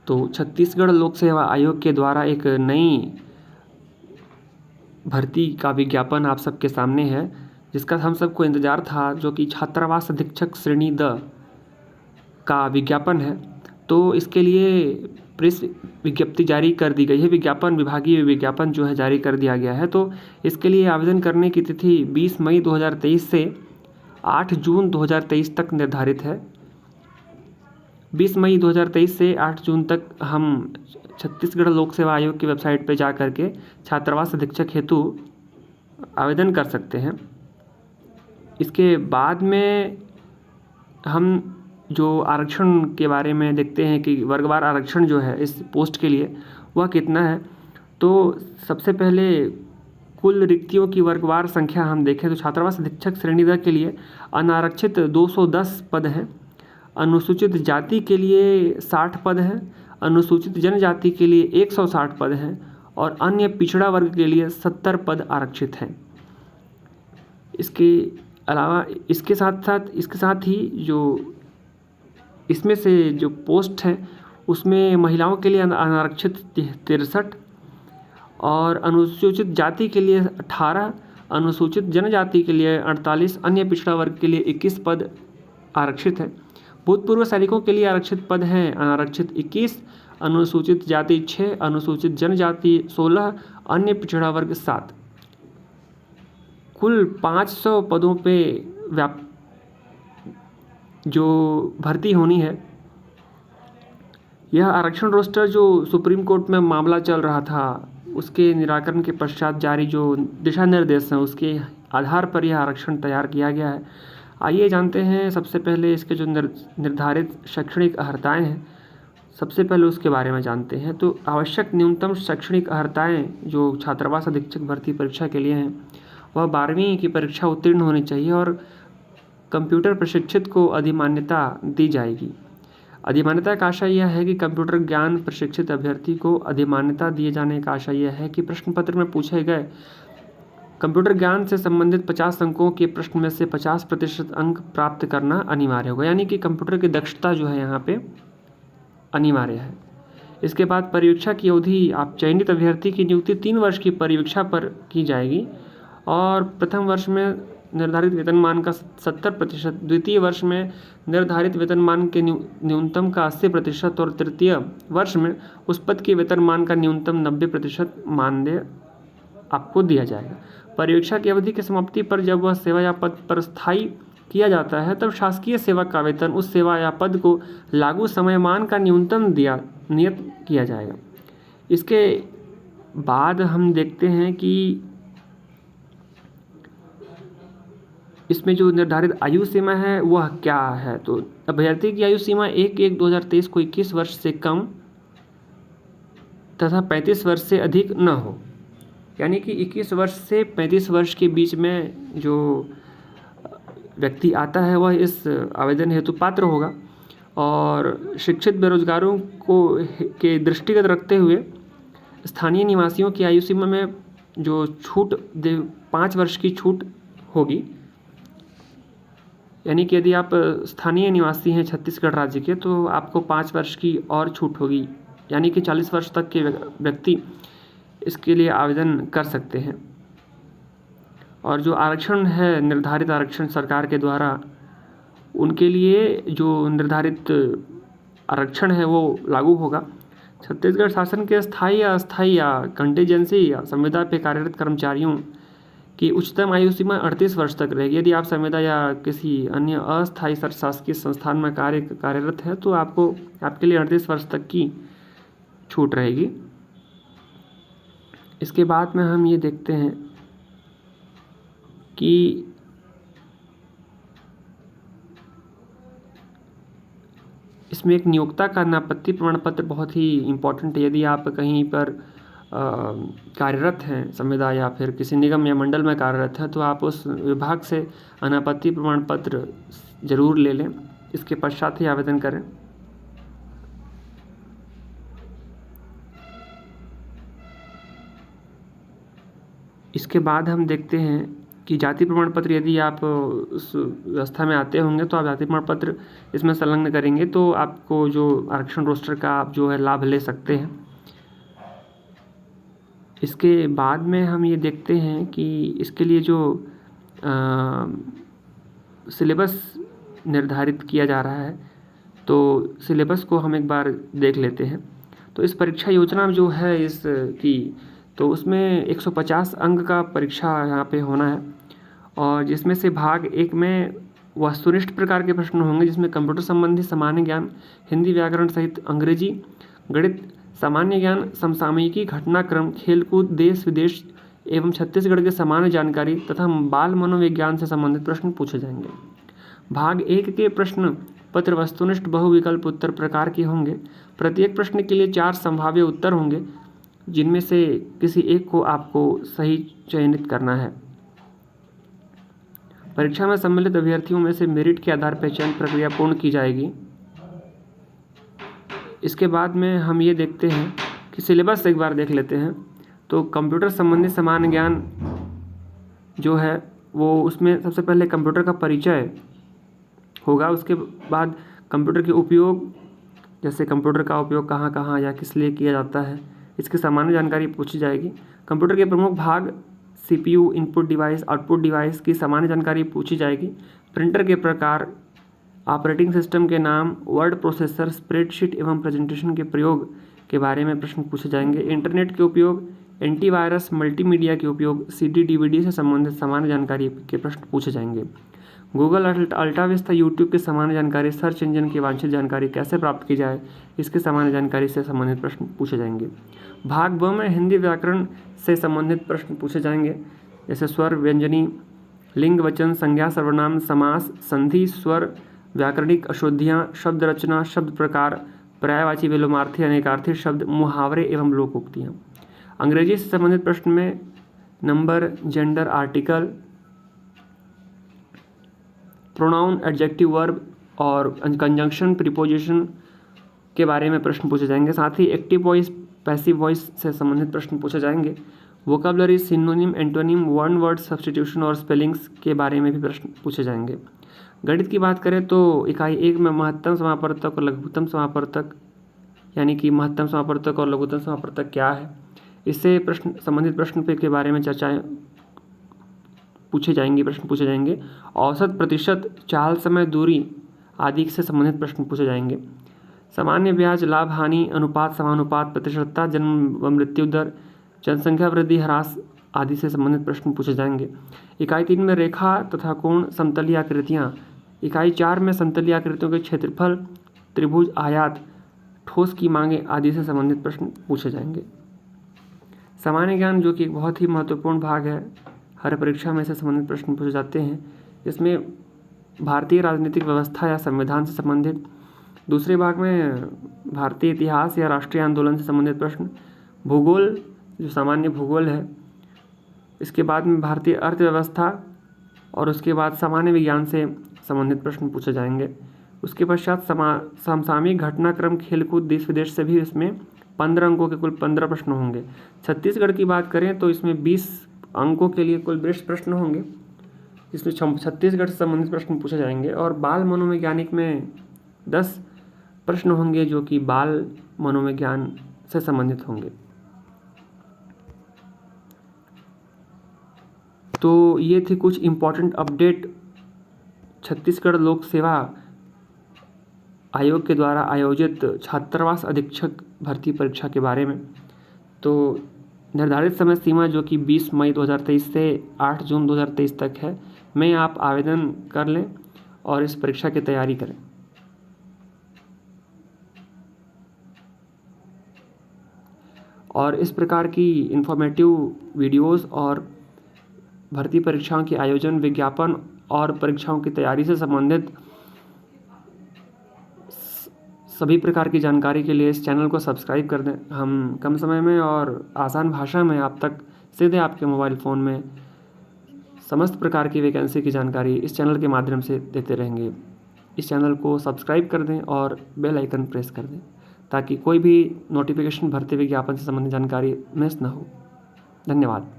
तो छत्तीसगढ़ लोक सेवा आयोग के द्वारा एक नई भर्ती का विज्ञापन आप सबके सामने है, जिसका हम सबको इंतज़ार था, जो कि छात्रावास अधीक्षक श्रेणी द का विज्ञापन है। तो इसके लिए प्रेस विज्ञप्ति जारी कर दी गई है, विज्ञापन विभागीय विज्ञापन जो है जारी कर दिया गया है। तो इसके लिए आवेदन करने की तिथि 20 मई 2023 से 8 जून 2023 तक निर्धारित है। 20 मई 2023 से 8 जून तक हम छत्तीसगढ़ लोक सेवा आयोग की वेबसाइट पर जा कर के छात्रावास अधीक्षक हेतु आवेदन कर सकते हैं। इसके बाद में हम जो आरक्षण के बारे में देखते हैं कि वर्गवार आरक्षण जो है इस पोस्ट के लिए वह कितना है। तो सबसे पहले कुल रिक्तियों की वर्गवार संख्या हम देखें तो छात्रावास अधीक्षक श्रेणी द के लिए अनारक्षित 210 पद हैं, अनुसूचित जाति के लिए 60 पद हैं, अनुसूचित जनजाति के लिए 160 पद हैं और अन्य पिछड़ा वर्ग के लिए 70 पद आरक्षित हैं। इसके अलावा इसके साथ ही जो इसमें से जो पोस्ट है उसमें महिलाओं के लिए अनारक्षित 63 और अनुसूचित जाति के लिए 18, अनुसूचित जनजाति के लिए 48, अन्य पिछड़ा वर्ग के लिए 21 पद आरक्षित है। भूतपूर्व सैनिकों के लिए आरक्षित पद हैं अनारक्षित 21, अनुसूचित जाति 6, अनुसूचित जनजाति 16, अन्य पिछड़ा वर्ग 7। कुल 500 पदों पे जो भर्ती होनी है। यह आरक्षण रोस्टर जो सुप्रीम कोर्ट में मामला चल रहा था उसके निराकरण के पश्चात जारी जो दिशा निर्देश हैं उसके आधार पर यह आरक्षण तैयार किया गया है। आइए जानते हैं सबसे पहले इसके जो निर्धारित शैक्षणिक अर्हताएँ हैं, सबसे पहले उसके बारे में जानते हैं। तो आवश्यक न्यूनतम शैक्षणिक अर्हताएँ जो छात्रावास अधीक्षक भर्ती परीक्षा के लिए हैं वह 12वीं की परीक्षा उत्तीर्ण होनी चाहिए और कंप्यूटर प्रशिक्षित को अधिमान्यता दी जाएगी। अधिमान्यता का आशय यह है कि कंप्यूटर ज्ञान प्रशिक्षित अभ्यर्थी को अधिमान्यता दिए जाने का आशय यह है कि प्रश्न पत्र में पूछे गए कंप्यूटर ज्ञान से संबंधित 50 अंकों के प्रश्न में से 50% अंक प्राप्त करना अनिवार्य होगा, यानी कि कंप्यूटर की दक्षता जो है यहाँ पे अनिवार्य है। इसके बाद परीक्षा की अवधि आप चयनित अभ्यर्थी की नियुक्ति 3 वर्ष की परीक्षा पर की जाएगी और प्रथम वर्ष में निर्धारित वेतनमान का 70%, द्वितीय वर्ष में निर्धारित वेतनमान के न्यूनतम का 80% और तृतीय वर्ष में उस पद के वेतनमान का न्यूनतम 90% मानदेय आपको दिया जाएगा। परीक्षा की अवधि की समाप्ति पर जब वह सेवा या पद पर स्थायी किया जाता है तब शासकीय सेवक का वेतन उस सेवा या पद को लागू समयमान का न्यूनतम नियत किया जाएगा। इसके बाद हम देखते हैं कि इसमें जो निर्धारित आयु सीमा है वह क्या है। तो अभ्यर्थी की आयु सीमा 1/1/2023 को 21 वर्ष से कम तथा 35 वर्ष से अधिक न हो, यानी कि 21 वर्ष से 35 वर्ष के बीच में जो व्यक्ति आता है वह इस आवेदन हेतु पात्र होगा। और शिक्षित बेरोजगारों को के दृष्टिगत रखते हुए स्थानीय निवासियों की आयु सीमा में जो छूट 5 वर्ष की छूट होगी, यानी कि यदि आप स्थानीय निवासी हैं छत्तीसगढ़ राज्य के तो आपको 5 वर्ष की और छूट होगी, यानी कि 40 वर्ष तक के व्यक्ति इसके लिए आवेदन कर सकते हैं। और जो आरक्षण है, निर्धारित आरक्षण सरकार के द्वारा, उनके लिए जो निर्धारित आरक्षण है वो लागू होगा। छत्तीसगढ़ शासन के स्थायी या अस्थायी या कंटीजेंसी या संविदा पे कार्यरत कर्मचारियों की उच्चतम आयु सीमा 38 वर्ष तक रहेगी। यदि आप संविदा या किसी अन्य अस्थायी शासकीय संस्थान में कार्यरत है तो आपके लिए 38 वर्ष तक की छूट रहेगी। इसके बाद में हम ये देखते हैं कि इसमें एक नियोक्ता का अनापत्ति प्रमाण पत्र बहुत ही इम्पोर्टेंट है। यदि आप कहीं पर कार्यरत हैं संविदा या फिर किसी निगम या मंडल में कार्यरत है तो आप उस विभाग से अनापत्ति प्रमाण पत्र जरूर ले लें, इसके पश्चात ही आवेदन करें। इसके बाद हम देखते हैं कि जाति प्रमाण पत्र यदि आप उस व्यवस्था में आते होंगे तो आप जाति प्रमाण पत्र इसमें संलग्न करेंगे तो आपको जो आरक्षण रोस्टर का आप जो है लाभ ले सकते हैं। इसके बाद में हम ये देखते हैं कि इसके लिए जो सिलेबस निर्धारित किया जा रहा है तो सिलेबस को हम एक बार देख लेते हैं। तो इस परीक्षा योजना जो है इसकी तो उसमें 150 अंक का परीक्षा यहाँ पे होना है और जिसमें से भाग 1 में वस्तुनिष्ठ प्रकार के प्रश्न होंगे जिसमें कंप्यूटर संबंधी सामान्य ज्ञान, हिंदी व्याकरण सहित अंग्रेजी, गणित, सामान्य ज्ञान, समसामयिकी, घटनाक्रम, खेलकूद, देश विदेश एवं छत्तीसगढ़ के सामान्य जानकारी तथा बाल मनोविज्ञान से संबंधित प्रश्न पूछे जाएंगे। भाग 1 के प्रश्न पत्र वस्तुनिष्ठ बहुविकल्प उत्तर प्रकार के होंगे। प्रत्येक प्रश्न के लिए 4 संभाव्य उत्तर होंगे जिनमें से किसी एक को आपको सही चयनित करना है। परीक्षा में सम्मिलित अभ्यर्थियों में से मेरिट के आधार पर चयन प्रक्रिया पूर्ण की जाएगी। इसके बाद में हम ये देखते हैं कि सिलेबस एक बार देख लेते हैं। तो कंप्यूटर संबंधी सामान्य ज्ञान जो है वो उसमें सबसे पहले कंप्यूटर का परिचय होगा। उसके बाद कंप्यूटर के उपयोग, जैसे कंप्यूटर का उपयोग कहाँ कहाँ या किस लिए किया जाता है, इसकी सामान्य जानकारी पूछी जाएगी। कंप्यूटर के प्रमुख भाग CPU, input device, output device की सामान्य जानकारी पूछी जाएगी। प्रिंटर के प्रकार, ऑपरेटिंग सिस्टम के नाम, वर्ड प्रोसेसर, स्प्रेडशीट एवं प्रेजेंटेशन के प्रयोग के बारे में प्रश्न पूछे जाएंगे। इंटरनेट के उपयोग, एंटीवायरस, मल्टीमीडिया के उपयोग, CD DVD से संबंधित सामान्य जानकारी के प्रश्न पूछे जाएंगे। गूगल अल्टाविस्ता, यूट्यूब की सामान्य जानकारी, सर्च इंजन की वांछित जानकारी कैसे प्राप्त की जाए, इसकी सामान्य जानकारी से संबंधित प्रश्न पूछे जाएंगे। भाग 2 में हिंदी व्याकरण से संबंधित प्रश्न पूछे जाएंगे, जैसे स्वर, व्यंजनी, लिंग, वचन, संज्ञा, सर्वनाम, समास, संधि, स्वर, व्याकरणिक अशुद्धियाँ, शब्द रचना, शब्द प्रकार, पर्यायवाची, विलोमार्थी, अनेकार्थी शब्द, मुहावरे एवं लोकोक्तियाँ। अंग्रेजी से संबंधित प्रश्न में number, gender, article, pronoun, adjective, verb और कंजंक्शन, प्रीपोजिशन के बारे में प्रश्न पूछे जाएंगे। साथ ही एक्टिव वॉइस, पैसिव वॉइस से संबंधित प्रश्न पूछे जाएंगे। Vocabulary, synonym, antonym, one word substitution और स्पेलिंग्स के बारे में भी प्रश्न पूछे जाएंगे। गणित की बात करें तो इकाई 1 में महत्तम समापवर्तक और लघुत्तम समापवर्तक, यानी कि महत्तम समापवर्तक और लघुत्तम समापवर्तक क्या है, इससे प्रश्न संबंधित प्रश्न पे के बारे में चर्चाएं प्रश्न पूछे जाएंगे। औसत, प्रतिशत, चाल, समय, दूरी आदि से संबंधित प्रश्न पूछे जाएंगे। सामान्य ब्याज, लाभ हानि अनुपात, समानुपात, प्रतिशतता, जन्म व मृत्यु दर, जनसंख्या वृद्धि, ह्रास आदि से संबंधित प्रश्न पूछे जाएंगे। इकाई 3 में रेखा तथा कोण, समतलीय आकृतियाँ। इकाई 4 में समतलीय आकृतियों के क्षेत्रफल, त्रिभुज, आयत, ठोस की मांगे आदि से संबंधित प्रश्न पूछे जाएंगे। सामान्य ज्ञान जो कि एक बहुत ही महत्वपूर्ण भाग है, हर परीक्षा में से संबंधित प्रश्न पूछे जाते हैं। इसमें भारतीय राजनीतिक व्यवस्था या संविधान से संबंधित, दूसरे भाग में भारतीय इतिहास या राष्ट्रीय आंदोलन से संबंधित प्रश्न, भूगोल जो सामान्य भूगोल है, इसके बाद में भारतीय अर्थव्यवस्था और उसके बाद सामान्य विज्ञान से संबंधित प्रश्न पूछे जाएंगे। उसके पश्चात समसामयिक, घटनाक्रम, खेलकूद, देश विदेश से भी इसमें 15 अंकों के कुल 15 प्रश्न होंगे। छत्तीसगढ़ की बात करें तो इसमें 20 अंकों के लिए कुल 20 प्रश्न होंगे, इसमें छत्तीसगढ़ से संबंधित प्रश्न पूछे जाएंगे। और बाल मनोवैज्ञानिक में 10 प्रश्न होंगे जो कि बाल मनोविज्ञान से संबंधित होंगे। तो ये थी कुछ इम्पॉर्टेंट अपडेट छत्तीसगढ़ लोक सेवा आयोग के द्वारा आयोजित छात्रावास अधीक्षक भर्ती परीक्षा के बारे में। तो निर्धारित समय सीमा जो कि 20 मई 2023 से 8 जून 2023 तक है, में आप आवेदन कर लें और इस परीक्षा की तैयारी करें। और इस प्रकार की इन्फॉर्मेटिव वीडियोस और भर्ती परीक्षाओं के आयोजन, विज्ञापन और परीक्षाओं की तैयारी से संबंधित सभी प्रकार की जानकारी के लिए इस चैनल को सब्सक्राइब कर दें। हम कम समय में और आसान भाषा में आप तक सीधे आपके मोबाइल फ़ोन में समस्त प्रकार की वैकेंसी की जानकारी इस चैनल के माध्यम से देते रहेंगे। इस चैनल को सब्सक्राइब कर दें और बेल आइकन प्रेस कर दें ताकि कोई भी नोटिफिकेशन, भर्ती विज्ञापन से संबंधित जानकारी मिस ना हो। धन्यवाद।